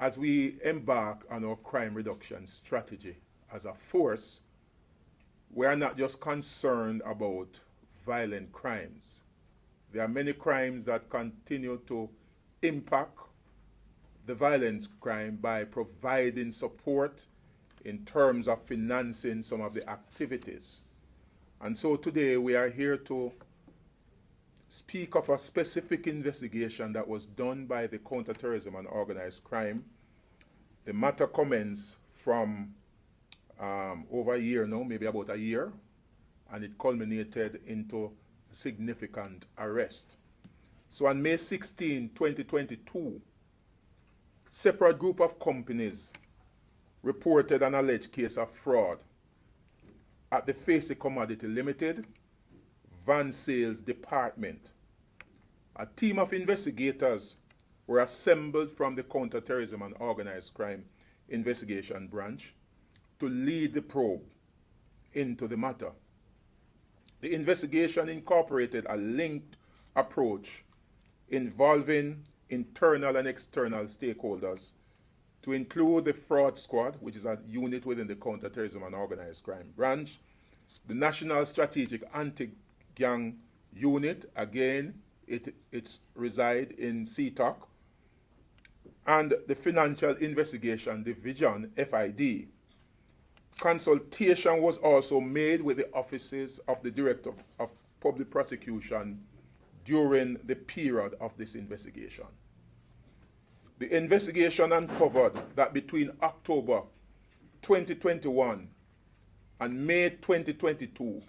as we embark on our crime reduction strategy as a force, we are not just concerned about violent crimes. There are many crimes that continue to impact the violent crime by providing support in terms of financing some of the activities. And so today we are here to speak of a specific investigation that was done by the Counterterrorism and Organized Crime. The matter commenced from over a year now, maybe about a year, and it culminated into a significant arrest. So on May 16, 2022, separate group of companies reported an alleged case of fraud at the Facey Commodity Limited Van Sales Department. A team of investigators were assembled from the Counterterrorism and Organized Crime Investigation Branch to lead the probe into the matter. The investigation incorporated a linked approach involving internal and external stakeholders to include the Fraud Squad, which is a unit within the Counterterrorism and Organized Crime Branch, the National Strategic Anti-Gang Unit, again, it's reside in CTOC, and the Financial Investigation Division, FID. Consultation was also made with the offices of the Director of Public Prosecution during the period of this investigation. The investigation uncovered that between October 2021 and May 2022,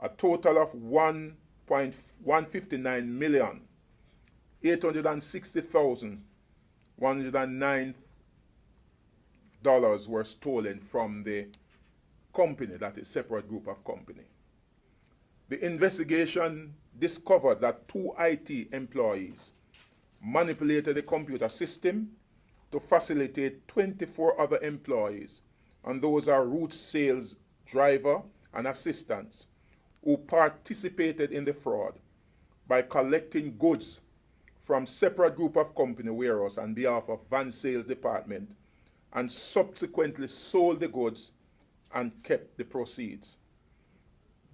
a total of $1,159,860,109 were stolen from the company, that is separate group of company. The investigation discovered that 2 IT employees manipulated the computer system to facilitate 24 other employees, and those are route sales driver and assistants, who participated in the fraud by collecting goods from separate group of company warehouse on behalf of Van Sales Department, and subsequently sold the goods and kept the proceeds.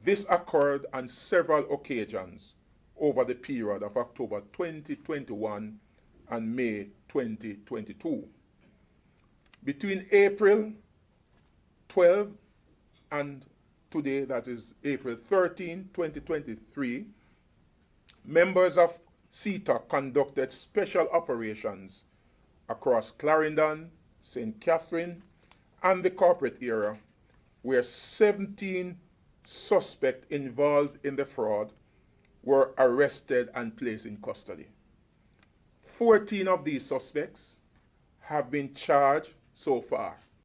This occurred on several occasions over the period of October 2021 and May 2022. Between April 12 and today, that is April 13, 2023, members of CETA conducted special operations across Clarendon, St. Catherine, and the corporate area, where 17 suspects involved in the fraud were arrested and placed in custody. 14 of these suspects have been charged so far.